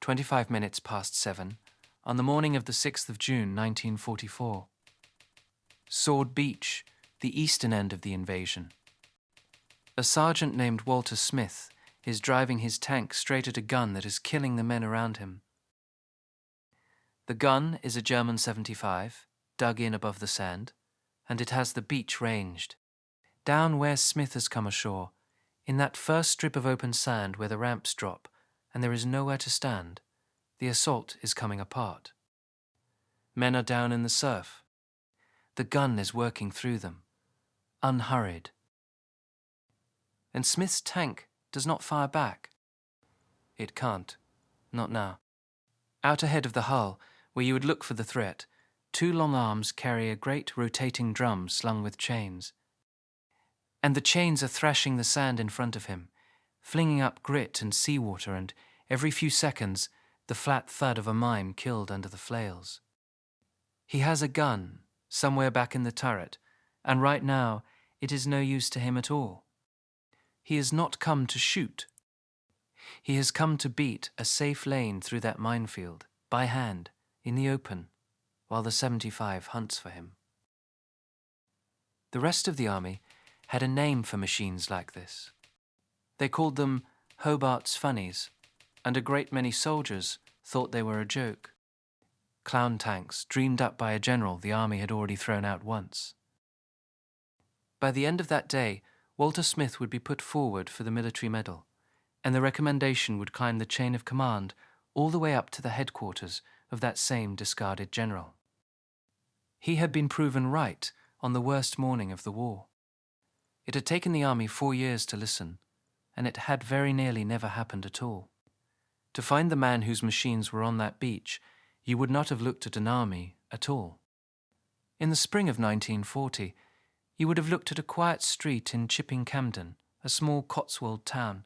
25 minutes past 7, on the morning of the 6th of June, 1944. Sword Beach, the eastern end of the invasion. A sergeant named Walter Smyth is driving his tank straight at a gun that is killing the men around him. The gun is a German 75, dug in above the sand, and it has the beach ranged. Down where Smyth has come ashore, in that first strip of open sand where the ramps drop and there is nowhere to stand, the assault is coming apart. Men are down in the surf. The gun is working through them, unhurried. And Smith's tank does not fire back. It can't, not now. Out ahead of the hull, where you would look for the threat, 2 long arms carry a great rotating drum slung with chains. And the chains are thrashing the sand in front of him, flinging up grit and seawater, and every few seconds the flat thud of a mine killed under the flails. He has a gun somewhere back in the turret, and right now it is no use to him at all. He has not come to shoot. He has come to beat a safe lane through that minefield, by hand, in the open, while the 75 hunts for him. The rest of the army had a name for machines like this. They called them Hobart's Funnies, and a great many soldiers thought they were a joke. Clown tanks dreamed up by a general the army had already thrown out once. By the end of that day, Walter Smyth would be put forward for the military medal, and the recommendation would climb the chain of command all the way up to the headquarters of that same discarded general. He had been proven right on the worst morning of the war. It had taken the army 4 years to listen, and it had very nearly never happened at all. To find the man whose machines were on that beach, you would not have looked at an army at all. In the spring of 1940, you would have looked at a quiet street in Chipping Campden, a small Cotswold town,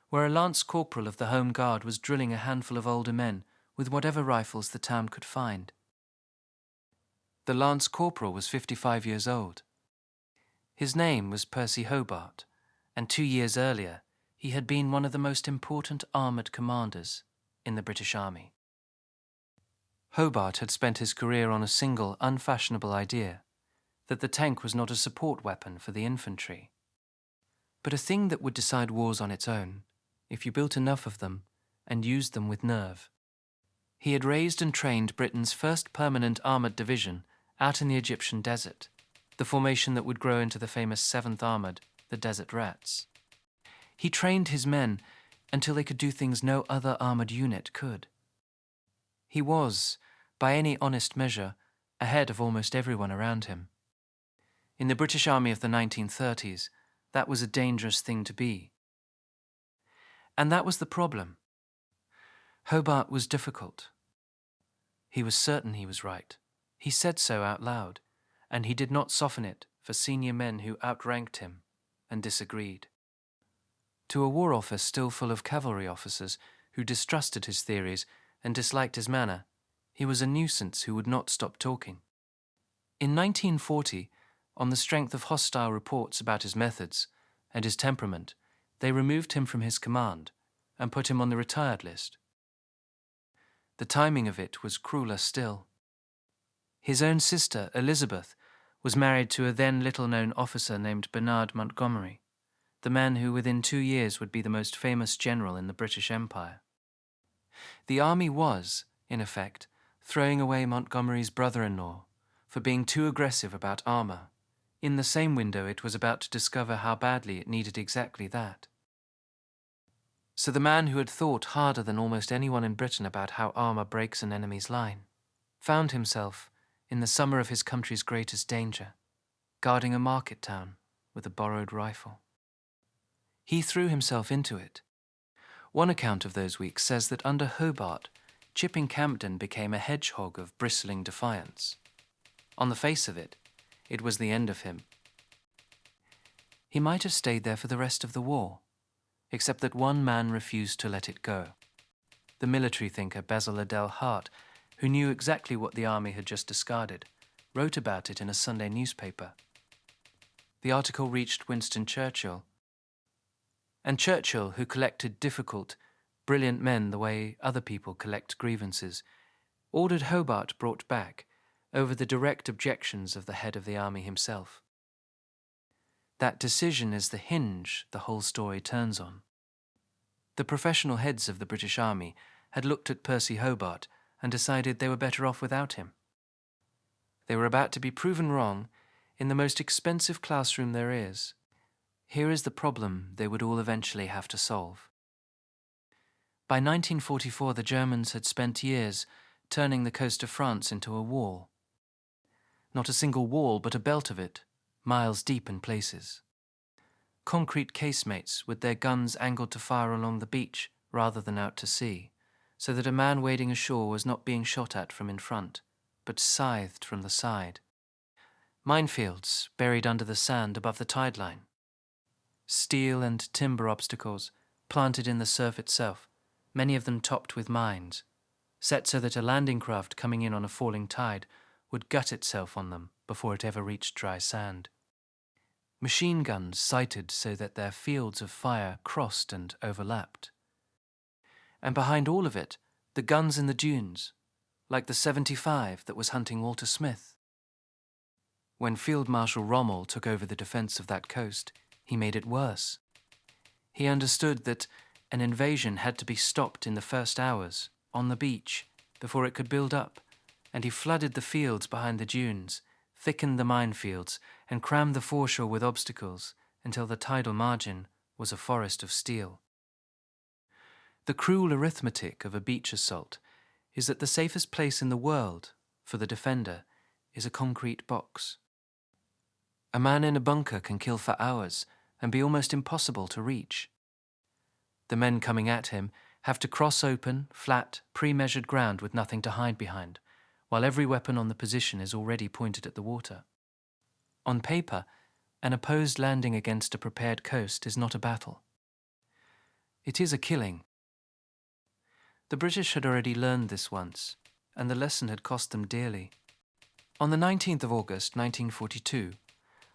where a lance corporal of the Home Guard was drilling a handful of older men with whatever rifles the town could find. The lance corporal was 55 years old. His name was Percy Hobart, and 2 years earlier he had been one of the most important armoured commanders in the British Army. Hobart had spent his career on a single, unfashionable idea, that the tank was not a support weapon for the infantry, but a thing that would decide wars on its own, if you built enough of them and used them with nerve. He had raised and trained Britain's first permanent armoured division out in the Egyptian desert, the formation that would grow into the famous 7th Armoured, the Desert Rats. He trained his men until they could do things no other armoured unit could. He was, by any honest measure, ahead of almost everyone around him. In the British Army of the 1930s, that was a dangerous thing to be. And that was the problem. Hobart was difficult. He was certain he was right. He said so out loud, and he did not soften it for senior men who outranked him and disagreed. To a War Office still full of cavalry officers who distrusted his theories and disliked his manner, he was a nuisance who would not stop talking. In 1940, on the strength of hostile reports about his methods and his temperament, they removed him from his command and put him on the retired list. The timing of it was crueler still. His own sister, Elizabeth, was married to a then little-known officer named Bernard Montgomery, the man who within 2 years would be the most famous general in the British Empire. The army was, in effect, throwing away Montgomery's brother-in-law for being too aggressive about armour. In the same window it was about to discover how badly it needed exactly that. So the man who had thought harder than almost anyone in Britain about how armour breaks an enemy's line found himself, in the summer of his country's greatest danger, guarding a market town with a borrowed rifle. He threw himself into it. One account of those weeks says that under Hobart, Chipping Campden became a hedgehog of bristling defiance. On the face of it, it was the end of him. He might have stayed there for the rest of the war, except that one man refused to let it go. The military thinker Basil Liddell Hart, who knew exactly what the army had just discarded, wrote about it in a Sunday newspaper. The article reached Winston Churchill, and Churchill, who collected difficult, brilliant men the way other people collect grievances, ordered Hobart brought back over the direct objections of the head of the army himself. That decision is the hinge the whole story turns on. The professional heads of the British Army had looked at Percy Hobart and decided they were better off without him. They were about to be proven wrong in the most expensive classroom there is. Here is the problem they would all eventually have to solve. By 1944, the Germans had spent years turning the coast of France into a wall. Not a single wall, but a belt of it, miles deep in places. Concrete casemates with their guns angled to fire along the beach rather than out to sea, so that a man wading ashore was not being shot at from in front, but scythed from the side. Minefields buried under the sand above the tide line. Steel and timber obstacles planted in the surf itself, many of them topped with mines, set so that a landing craft coming in on a falling tide would gut itself on them before it ever reached dry sand. Machine guns sighted so that their fields of fire crossed and overlapped. And behind all of it, the guns in the dunes, like the 75 that was hunting Walter Smyth. When Field Marshal Rommel took over the defense of that coast, he made it worse. He understood that an invasion had to be stopped in the first hours, on the beach, before it could build up, and he flooded the fields behind the dunes, thickened the minefields, and crammed the foreshore with obstacles until the tidal margin was a forest of steel. The cruel arithmetic of a beach assault is that the safest place in the world for the defender is a concrete box. A man in a bunker can kill for hours and be almost impossible to reach. The men coming at him have to cross open, flat, pre-measured ground with nothing to hide behind, while every weapon on the position is already pointed at the water. On paper, an opposed landing against a prepared coast is not a battle. It is a killing. The British had already learned this once, and the lesson had cost them dearly. On the 19th of August 1942,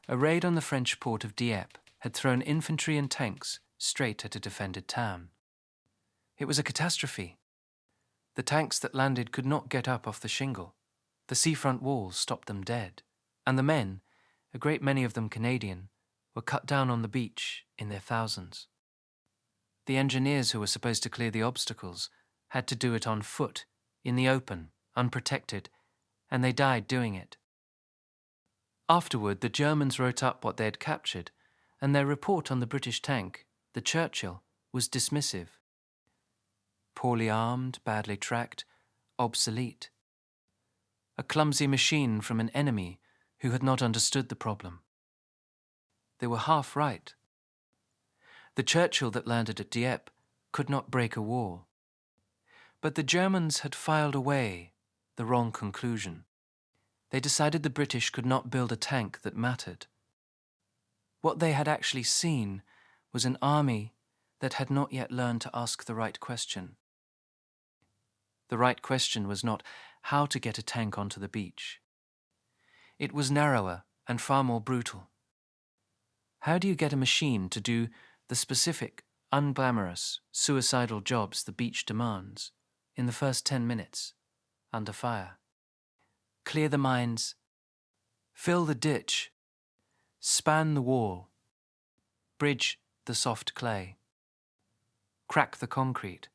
a raid on the French port of Dieppe had thrown infantry and tanks straight at a defended town. It was a catastrophe. The tanks that landed could not get up off the shingle. The seafront walls stopped them dead, and the men, a great many of them Canadian, were cut down on the beach in their thousands. The engineers who were supposed to clear the obstacles had to do it on foot, in the open, unprotected, and they died doing it. Afterward, the Germans wrote up what they had captured, and their report on the British tank, the Churchill, was dismissive. Poorly armed, badly tracked, obsolete. A clumsy machine from an enemy who had not understood the problem. They were half right. The Churchill that landed at Dieppe could not break a wall. But the Germans had filed away the wrong conclusion. They decided the British could not build a tank that mattered. What they had actually seen was an army that had not yet learned to ask the right question. The right question was not how to get a tank onto the beach. It was narrower and far more brutal. How do you get a machine to do the specific, unglamorous, suicidal jobs the beach demands in the first 10 minutes, under fire? Clear the mines, fill the ditch, span the wall, bridge the soft clay, crack the concrete,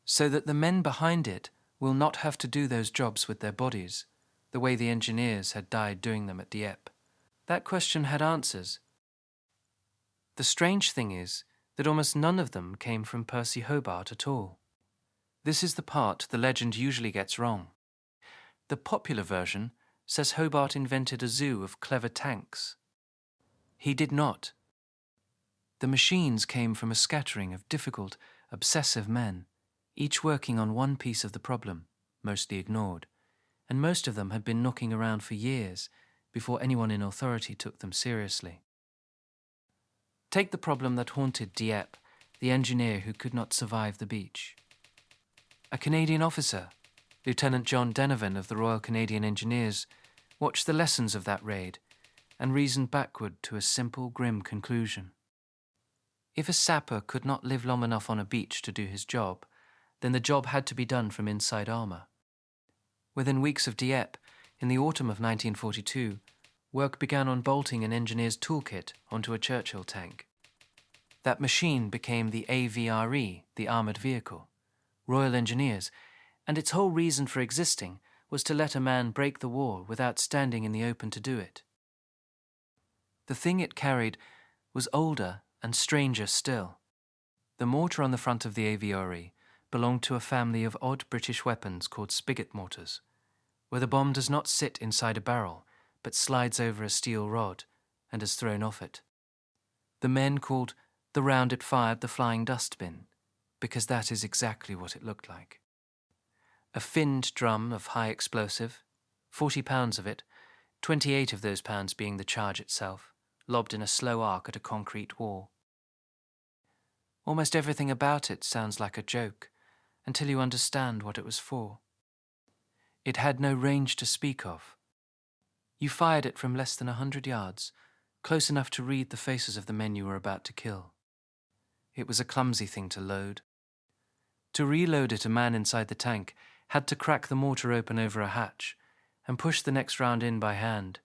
so that the men behind it will not have to do those jobs with their bodies, the way the engineers had died doing them at Dieppe. That question had answers. The strange thing is that almost none of them came from Percy Hobart at all. This is the part the legend usually gets wrong. The popular version says Hobart invented a zoo of clever tanks. He did not. The machines came from a scattering of difficult, obsessive men, each working on one piece of the problem, mostly ignored, and most of them had been knocking around for years before anyone in authority took them seriously. Take the problem that haunted Dieppe, the engineer who could not survive the beach. A Canadian officer, Lieutenant John Denevan of the Royal Canadian Engineers, watched the lessons of that raid and reasoned backward to a simple, grim conclusion. If a sapper could not live long enough on a beach to do his job, then the job had to be done from inside armour. Within weeks of Dieppe, in the autumn of 1942, work began on bolting an engineer's toolkit onto a Churchill tank. That machine became the AVRE, the armoured vehicle, Royal Engineers, and its whole reason for existing was to let a man break the wall without standing in the open to do it. The thing it carried was older and stranger still. The mortar on the front of the AVRE belonged to a family of odd British weapons called spigot mortars, where the bomb does not sit inside a barrel, but slides over a steel rod and is thrown off it. The men called the round it fired the Flying Dustbin, because that is exactly what it looked like. A finned drum of high explosive, 40 pounds of it, 28 of those pounds being the charge itself, lobbed in a slow arc at a concrete wall. Almost everything about it sounds like a joke, until you understand what it was for. It had no range to speak of. You fired it from less than 100 yards, close enough to read the faces of the men you were about to kill. It was a clumsy thing to load. To reload it, a man inside the tank had to crack the mortar open over a hatch and push the next round in by hand,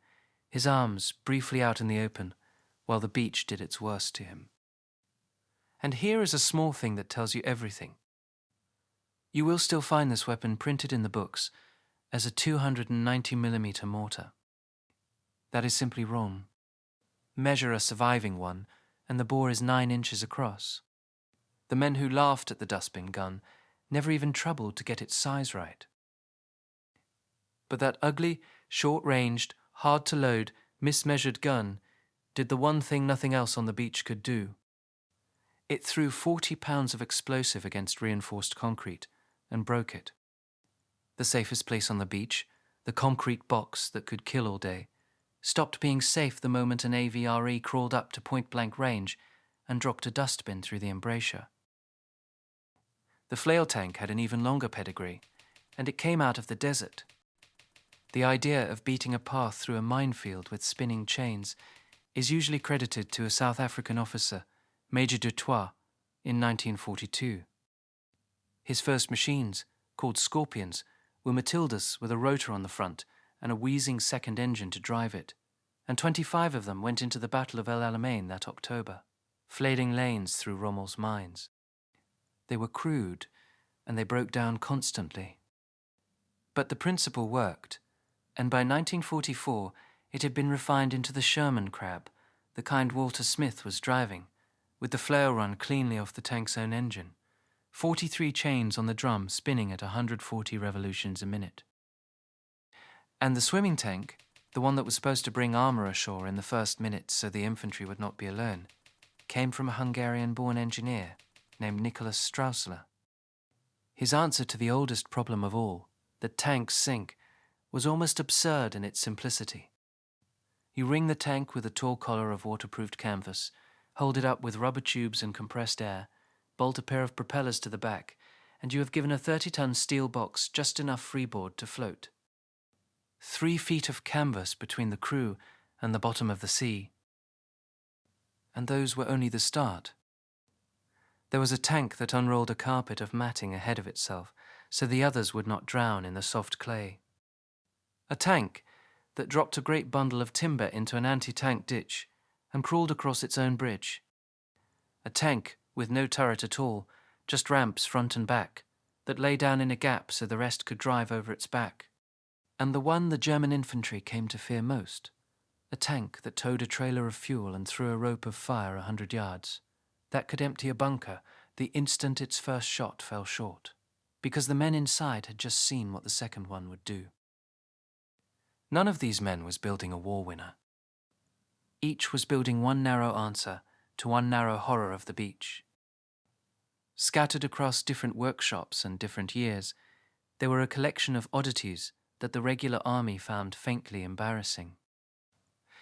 his arms briefly out in the open, while the beach did its worst to him. And here is a small thing that tells you everything. You will still find this weapon printed in the books as a 290mm mortar. That is simply wrong. Measure a surviving one, and the bore is 9 inches across. The men who laughed at the Dustbin Gun never even troubled to get its size right. But that ugly, short-ranged, hard-to-load, mismeasured gun did the one thing nothing else on the beach could do. It threw 40 pounds of explosive against reinforced concrete and broke it. The safest place on the beach, the concrete box that could kill all day, stopped being safe the moment an AVRE crawled up to point-blank range and dropped a dustbin through the embrasure. The flail tank had an even longer pedigree, and it came out of the desert. The idea of beating a path through a minefield with spinning chains is usually credited to a South African officer, Major du Toit, in 1942. His first machines, called Scorpions, were Matildas with a rotor on the front and a wheezing second engine to drive it, and 25 of them went into the Battle of El Alamein that October, flailing lanes through Rommel's mines. They were crude, and they broke down constantly. But the principle worked, and by 1944 it had been refined into the Sherman Crab, the kind Walter Smyth was driving, with the flail run cleanly off the tank's own engine, 43 chains on the drum spinning at 140 revolutions a minute. And the swimming tank, the one that was supposed to bring armour ashore in the first minutes so the infantry would not be alone, came from a Hungarian-born engineer named Nicholas Straussler. His answer to the oldest problem of all, that tanks sink, was almost absurd in its simplicity. You ring the tank with a tall collar of waterproofed canvas, hold it up with rubber tubes and compressed air, bolt a pair of propellers to the back, and you have given a 30-ton steel box just enough freeboard to float. 3 feet of canvas between the crew and the bottom of the sea. And those were only the start. There was a tank that unrolled a carpet of matting ahead of itself, so the others would not drown in the soft clay. A tank that dropped a great bundle of timber into an anti-tank ditch and crawled across its own bridge. A tank with no turret at all, just ramps front and back, that lay down in a gap so the rest could drive over its back. And the one the German infantry came to fear most, a tank that towed a trailer of fuel and threw a rope of fire 100 yards, that could empty a bunker the instant its first shot fell short, because the men inside had just seen what the second one would do. None of these men was building a war winner. Each was building one narrow answer to one narrow horror of the beach. Scattered across different workshops and different years, they were a collection of oddities that the regular army found faintly embarrassing.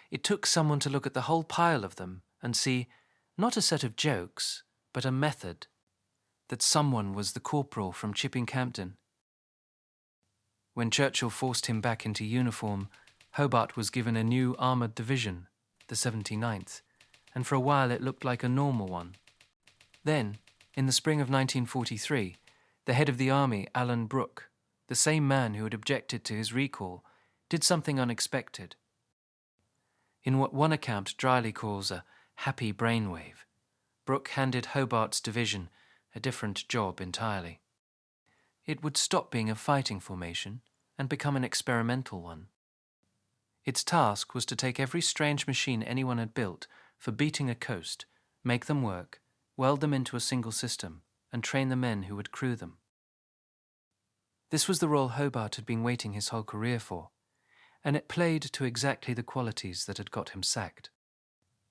It took someone to look at the whole pile of them and see, not a set of jokes, but a method, that someone was the corporal from Chipping-Campden. When Churchill forced him back into uniform, Hobart was given a new armoured division, the 79th, and for a while it looked like a normal one, Then, in the spring of 1943, the head of the army, Alan Brooke, the same man who had objected to his recall, did something unexpected. In what one account dryly calls a happy brainwave, Brooke handed Hobart's division a different job entirely. It would stop being a fighting formation and become an experimental one. Its task was to take every strange machine anyone had built for beating a coast, make them work, weld them into a single system, and train the men who would crew them. This was the role Hobart had been waiting his whole career for, and it played to exactly the qualities that had got him sacked.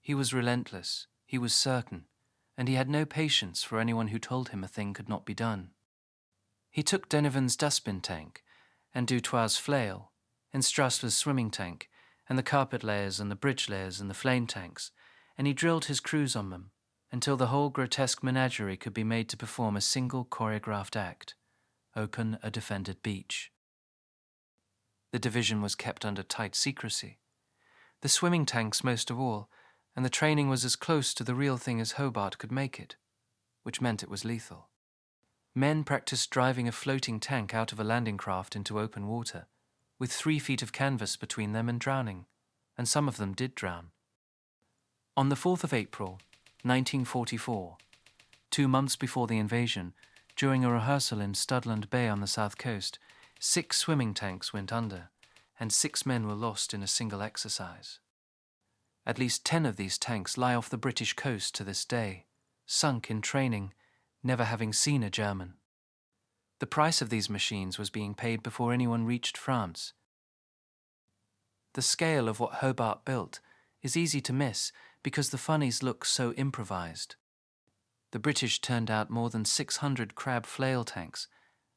He was relentless, he was certain, and he had no patience for anyone who told him a thing could not be done. He took Denovan's dustbin tank, and Dutoit's flail, and Straussler's swimming tank, and the carpet layers and the bridge layers and the flame tanks, and he drilled his crews on them, until the whole grotesque menagerie could be made to perform a single choreographed act: open a defended beach. The division was kept under tight secrecy, the swimming tanks most of all, and the training was as close to the real thing as Hobart could make it, which meant it was lethal. Men practiced driving a floating tank out of a landing craft into open water, with 3 feet of canvas between them and drowning, and some of them did drown. On the 4th of April, 1944, 2 months before the invasion, during a rehearsal in Studland Bay on the south coast, 6 swimming tanks went under, and 6 men were lost in a single exercise. At least 10 of these tanks lie off the British coast to this day, sunk in training, never having seen a German. The price of these machines was being paid before anyone reached France. The scale of what Hobart built is easy to miss because the Funnies look so improvised. The British turned out more than 600 Crab flail tanks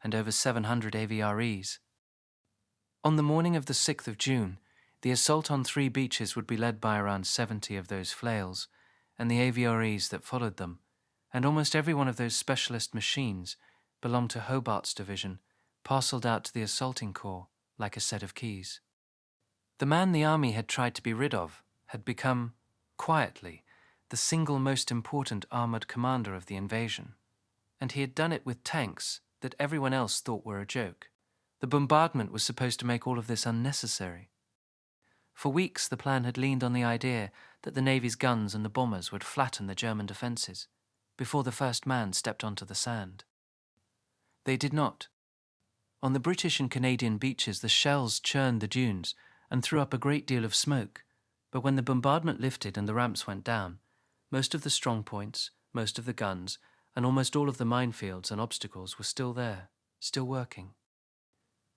and over 700 AVREs. On the morning of the 6th of June, the assault on 3 beaches would be led by around 70 of those flails and the AVREs that followed them, and almost every one of those specialist machines belonged to Hobart's division, parcelled out to the assaulting corps like a set of keys. The man the army had tried to be rid of had become, quietly, the single most important armoured commander of the invasion, and he had done it with tanks that everyone else thought were a joke. The bombardment was supposed to make all of this unnecessary. For weeks the plan had leaned on the idea that the Navy's guns and the bombers would flatten the German defences before the first man stepped onto the sand. They did not. On the British and Canadian beaches the shells churned the dunes and threw up a great deal of smoke, but when the bombardment lifted and the ramps went down, most of the strong points, most of the guns, and almost all of the minefields and obstacles were still there, still working.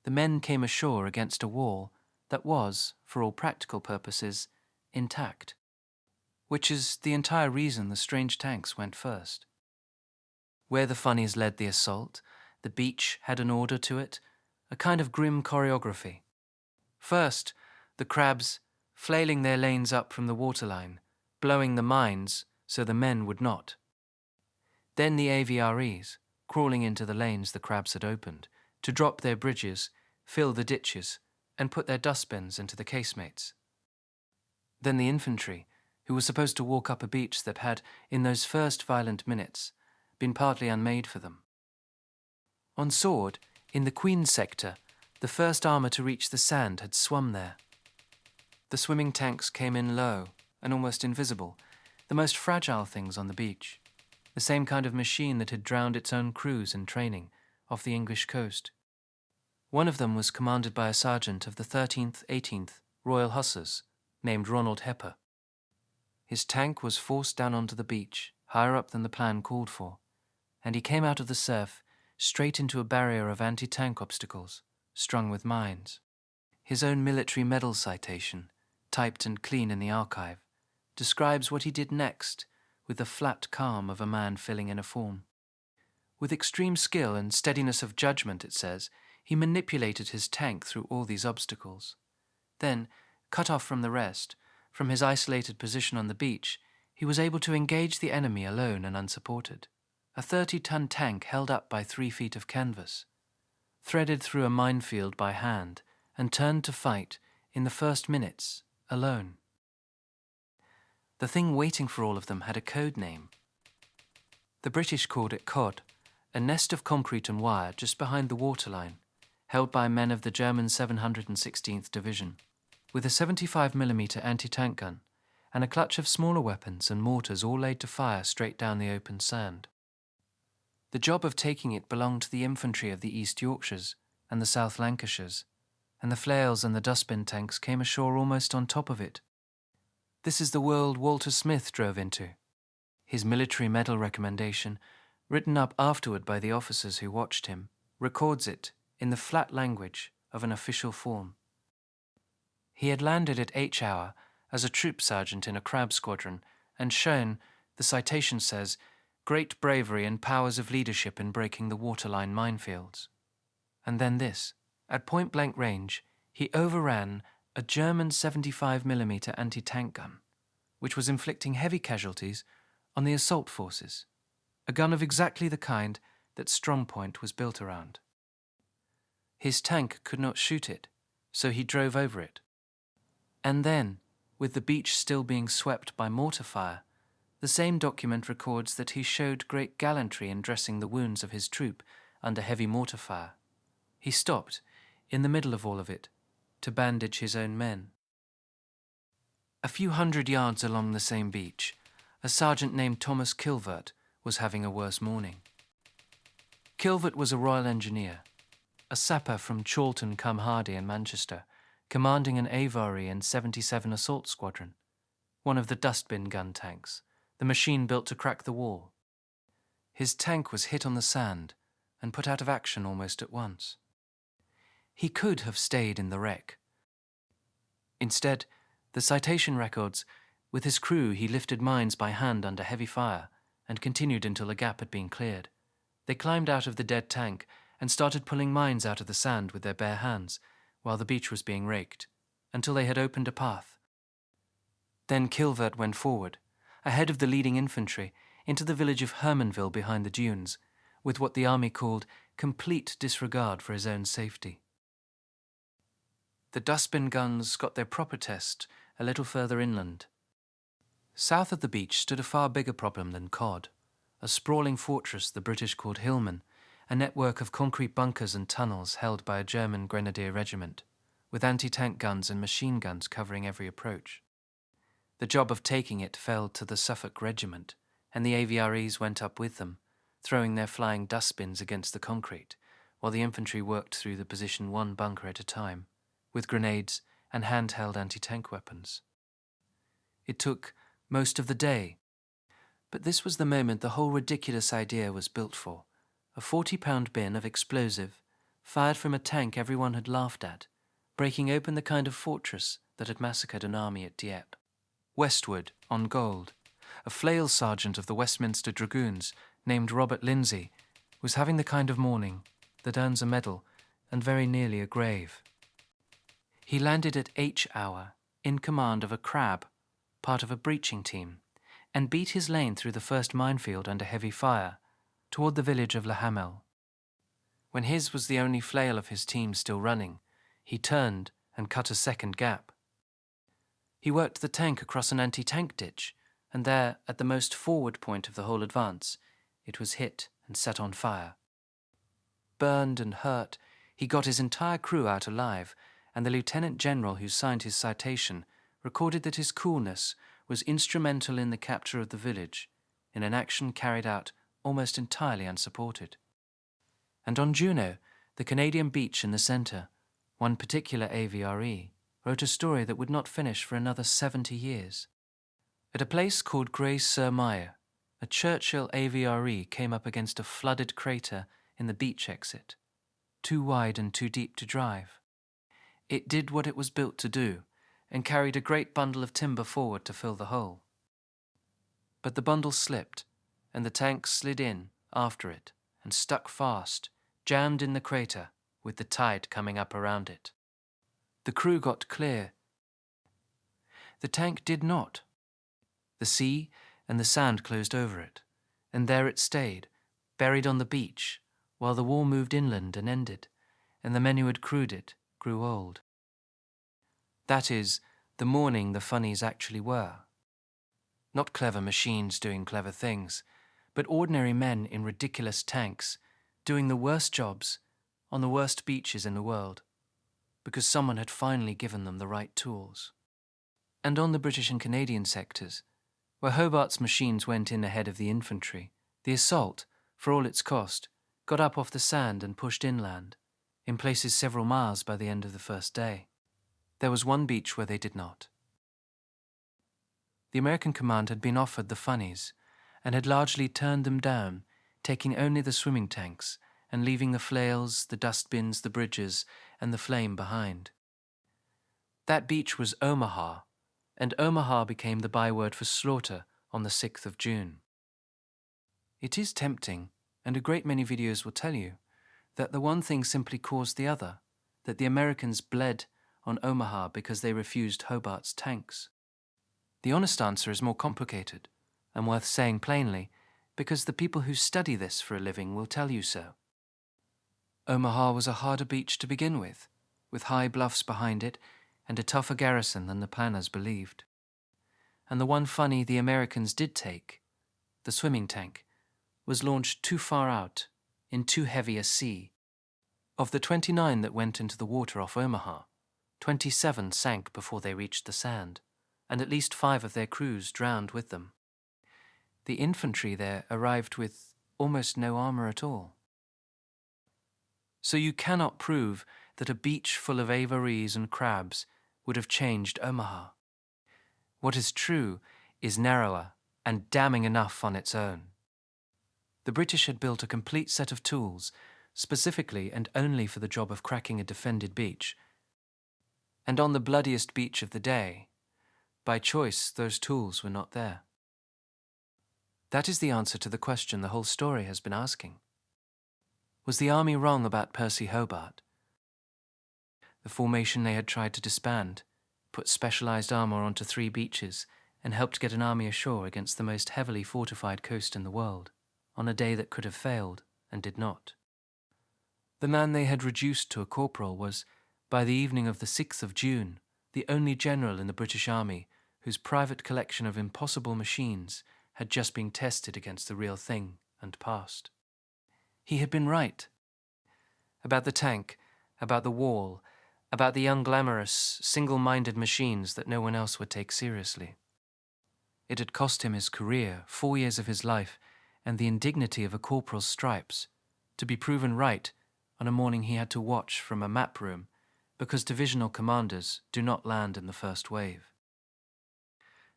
The men came ashore against a wall that was, for all practical purposes, intact, which is the entire reason the strange tanks went first. Where the Funnies led the assault, the beach had an order to it, a kind of grim choreography. First, the Crabs, flailing their lanes up from the waterline, blowing the mines so the men would not. Then the AVREs, crawling into the lanes the Crabs had opened, to drop their bridges, fill the ditches, and put their dustbins into the casemates. Then the infantry, who were supposed to walk up a beach that had, in those first violent minutes, been partly unmade for them. On Sword, in the Queen's sector, the first armour to reach the sand had swum there. The swimming tanks came in low and almost invisible, the most fragile things on the beach, the same kind of machine that had drowned its own crews in training off the English coast. One of them was commanded by a sergeant of the 13th, 18th Royal Hussars, named Ronald Hepper. His tank was forced down onto the beach, higher up than the plan called for, and he came out of the surf straight into a barrier of anti-tank obstacles, strung with mines. His own military medal citation, typed and clean in the archive, describes what he did next with the flat calm of a man filling in a form. With extreme skill and steadiness of judgment, it says, he manipulated his tank through all these obstacles. Then, cut off from the rest, from his isolated position on the beach, he was able to engage the enemy alone and unsupported. A 30-ton tank held up by 3 feet of canvas, threaded through a minefield by hand, and turned to fight, in the first minutes, alone. The thing waiting for all of them had a code name. The British called it cod, a nest of concrete and wire just behind the waterline, held by men of the German 716th Division, with a 75mm anti-tank gun and a clutch of smaller weapons and mortars all laid to fire straight down the open sand. The job of taking it belonged to the infantry of the East Yorkshires and the South Lancashires, and the flails and the dustbin tanks came ashore almost on top of it. This is the world Walter Smyth drove into. His military medal recommendation, written up afterward by the officers who watched him, records it in the flat language of an official form. He had landed at H-hour as a troop sergeant in a crab squadron and shown, the citation says, great bravery and powers of leadership in breaking the waterline minefields. And then this, at point-blank range, he overran a German 75mm anti-tank gun, which was inflicting heavy casualties on the assault forces, a gun of exactly the kind that Strongpoint was built around. His tank could not shoot it, so he drove over it. And then, with the beach still being swept by mortar fire, the same document records that he showed great gallantry in dressing the wounds of his troop under heavy mortar fire. He stopped, in the middle of all of it, to bandage his own men. A few hundred yards along the same beach, a sergeant named Thomas Kilvert was having a worse morning. Kilvert was a Royal Engineer, a sapper from Chorlton-cum-Hardy in Manchester, commanding an AVRE and 77 Assault Squadron, one of the Dustbin Gun tanks, the machine built to crack the wall. His tank was hit on the sand and put out of action almost at once. He could have stayed in the wreck. Instead, the citation records, with his crew he lifted mines by hand under heavy fire and continued until a gap had been cleared. They climbed out of the dead tank and started pulling mines out of the sand with their bare hands while the beach was being raked, until they had opened a path. Then Kilvert went forward, ahead of the leading infantry, into the village of Hermanville behind the dunes, with what the army called complete disregard for his own safety. The dustbin guns got their proper test a little further inland. South of the beach stood a far bigger problem than cod, a sprawling fortress the British called Hillman, a network of concrete bunkers and tunnels held by a German grenadier regiment, with anti-tank guns and machine guns covering every approach. The job of taking it fell to the Suffolk Regiment, and the AVREs went up with them, throwing their flying dustbins against the concrete, while the infantry worked through the position one bunker at a time, with grenades and handheld anti-tank weapons. It took most of the day, but this was the moment the whole ridiculous idea was built for, a 40-pound bin of explosive, fired from a tank everyone had laughed at, breaking open the kind of fortress that had massacred an army at Dieppe. Westward, on Gold, a flail sergeant of the Westminster Dragoons, named Robert Lindsay, was having the kind of morning that earns a medal and very nearly a grave. He landed at H-hour, in command of a crab, part of a breaching team, and beat his lane through the first minefield under heavy fire, toward the village of La Hamel. When his was the only flail of his team still running, he turned and cut a second gap. He worked the tank across an anti-tank ditch, and there, at the most forward point of the whole advance, it was hit and set on fire. Burned and hurt, he got his entire crew out alive, and the lieutenant general who signed his citation recorded that his coolness was instrumental in the capture of the village, in an action carried out almost entirely unsupported. And on Juno, the Canadian beach in the centre, one particular AVRE wrote a story that would not finish for another 70 years. At a place called Grès-sur-Maille, a Churchill AVRE came up against a flooded crater in the beach exit, too wide and too deep to drive. It did what it was built to do, and carried a great bundle of timber forward to fill the hole. But the bundle slipped, and the tank slid in after it and stuck fast, jammed in the crater, with the tide coming up around it. The crew got clear. The tank did not. The sea and the sand closed over it, and there it stayed, buried on the beach, while the war moved inland and ended, and the men who had crewed it grew old. That is, the morning the Funnies actually were. Not clever machines doing clever things, but ordinary men in ridiculous tanks doing the worst jobs on the worst beaches in the world, because someone had finally given them the right tools. And on the British and Canadian sectors, where Hobart's machines went in ahead of the infantry, the assault, for all its cost, got up off the sand and pushed inland, in places several miles by the end of the first day. There was one beach where they did not. The American command had been offered the Funnies, and had largely turned them down, taking only the swimming tanks and leaving the flails, the dustbins, the bridges, and the flame behind. That beach was Omaha, and Omaha became the byword for slaughter on the 6th of June. It is tempting, and a great many videos will tell you, that the one thing simply caused the other, that the Americans bled on Omaha because they refused Hobart's tanks. The honest answer is more complicated, and worth saying plainly, because the people who study this for a living will tell you so. Omaha was a harder beach to begin with high bluffs behind it, and a tougher garrison than the planners believed. And the one Funny the Americans did take, the swimming tank, was launched too far out, in too heavy a sea. Of the 29 that went into the water off Omaha, 27 sank before they reached the sand, and at least 5 of their crews drowned with them. The infantry there arrived with almost no armour at all. So you cannot prove that a beach full of AVREs and crabs would have changed Omaha. What is true is narrower and damning enough on its own. The British had built a complete set of tools, specifically and only for the job of cracking a defended beach. And on the bloodiest beach of the day, by choice, those tools were not there. That is the answer to the question the whole story has been asking. Was the army wrong about Percy Hobart? The formation they had tried to disband, put specialized armor onto 3 beaches, and helped get an army ashore against the most heavily fortified coast in the world, on a day that could have failed and did not. The man they had reduced to a corporal was, by the evening of the 6th of June, the only general in the British Army whose private collection of impossible machines had just been tested against the real thing and passed. He had been right. About the tank, about the wall, about the unglamorous, single-minded machines that no one else would take seriously. It had cost him his career, 4 years of his life, and the indignity of a corporal's stripes, to be proven right on a morning he had to watch from a map room, because divisional commanders do not land in the first wave.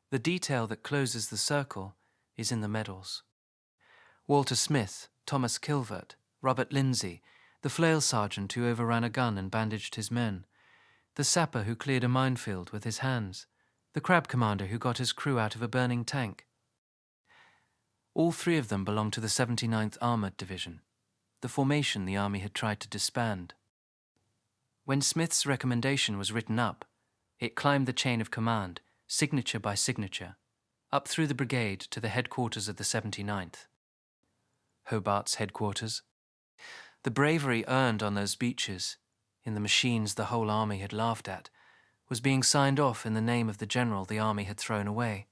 The detail that closes the circle is in the medals. Walter Smyth, Thomas Kilvert, Robert Lindsay, the flail sergeant who overran a gun and bandaged his men, the sapper who cleared a minefield with his hands, the crab commander who got his crew out of a burning tank. All 3 of them belonged to the 79th Armoured Division, the formation the army had tried to disband. When Smith's recommendation was written up, it climbed the chain of command, signature by signature, up through the brigade to the headquarters of the 79th. Hobart's headquarters. The bravery earned on those beaches, in the machines the whole army had laughed at, was being signed off in the name of the general the army had thrown away.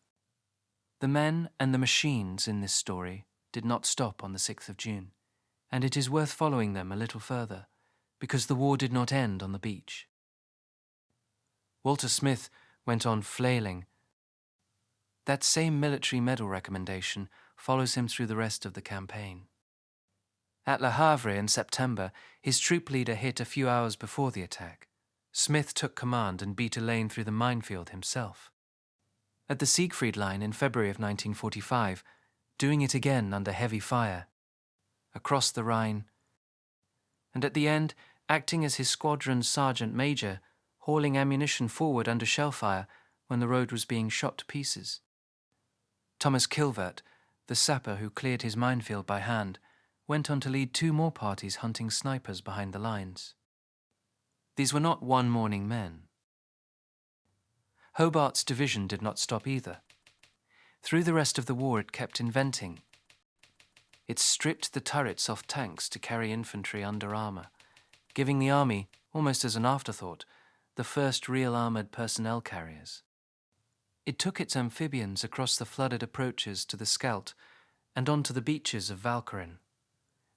The men and the machines in this story did not stop on the 6th of June, and it is worth following them a little further, because the war did not end on the beach. Walter Smyth went on flailing. That same military medal recommendation follows him through the rest of the campaign. At Le Havre in September, his troop leader hit a few hours before the attack. Smyth took command and beat a lane through the minefield himself. At the Siegfried Line in February of 1945, doing it again under heavy fire. Across the Rhine. And at the end, acting as his squadron's sergeant major, hauling ammunition forward under shell fire when the road was being shot to pieces. Thomas Kilvert, the sapper who cleared his minefield by hand, went on to lead 2 more parties hunting snipers behind the lines. These were not one-morning men. Hobart's division did not stop either. Through the rest of the war it kept inventing. It stripped the turrets off tanks to carry infantry under armour, giving the army, almost as an afterthought, the first real armoured personnel carriers. It took its amphibians across the flooded approaches to the Scheldt and onto the beaches of Walcheren,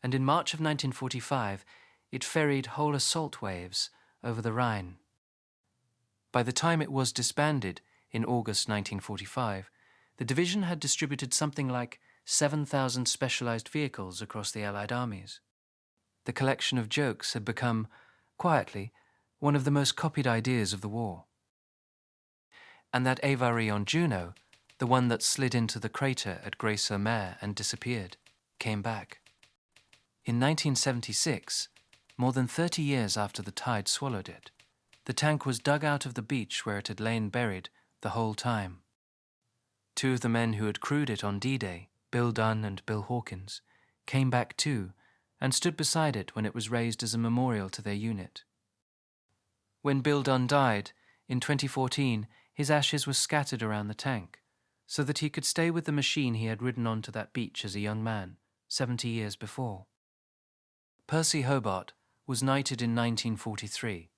and in March of 1945 it ferried whole assault waves over the Rhine. By the time it was disbanded in August 1945, the division had distributed something like 7,000 specialized vehicles across the Allied armies. The collection of jokes had become, quietly, one of the most copied ideas of the war. And that AVRE on Juno, the one that slid into the crater at Grey-sur-Mer and disappeared, came back. In 1976, more than 30 years after the tide swallowed it, the tank was dug out of the beach where it had lain buried the whole time. Two of the men who had crewed it on D-Day, Bill Dunn and Bill Hawkins, came back too and stood beside it when it was raised as a memorial to their unit. When Bill Dunn died, in 2014, his ashes were scattered around the tank so that he could stay with the machine he had ridden onto that beach as a young man, 70 years before. Percy Hobart was knighted in 1943,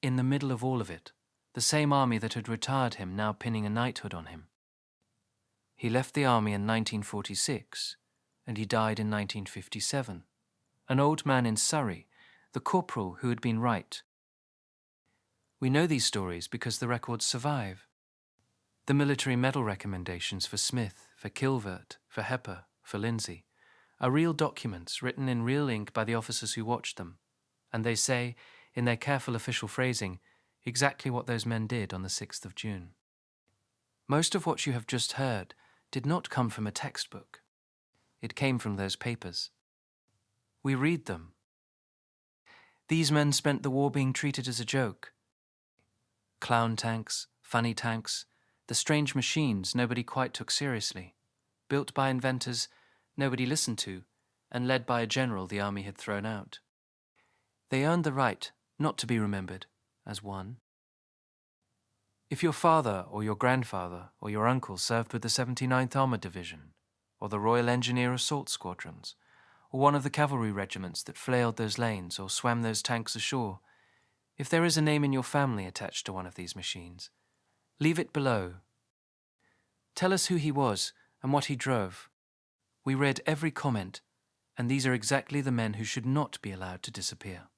in the middle of all of it, the same army that had retired him now pinning a knighthood on him. He left the army in 1946, and he died in 1957, an old man in Surrey, the corporal who had been right. We know these stories because the records survive. The military medal recommendations for Smyth, for Kilvert, for Hepper, for Lindsay are real documents written in real ink by the officers who watched them, and they say, in their careful official phrasing, exactly what those men did on the 6th of June. Most of what you have just heard did not come from a textbook. It came from those papers. We read them. These men spent the war being treated as a joke. Clown tanks, funny tanks, the strange machines nobody quite took seriously, built by inventors nobody listened to, and led by a general the army had thrown out. They earned the right not to be remembered as one. If your father or your grandfather or your uncle served with the 79th Armoured Division, or the Royal Engineer Assault Squadrons, or one of the cavalry regiments that flailed those lanes or swam those tanks ashore, if there is a name in your family attached to one of these machines, leave it below. Tell us who he was and what he drove. We read every comment, and these are exactly the men who should not be allowed to disappear.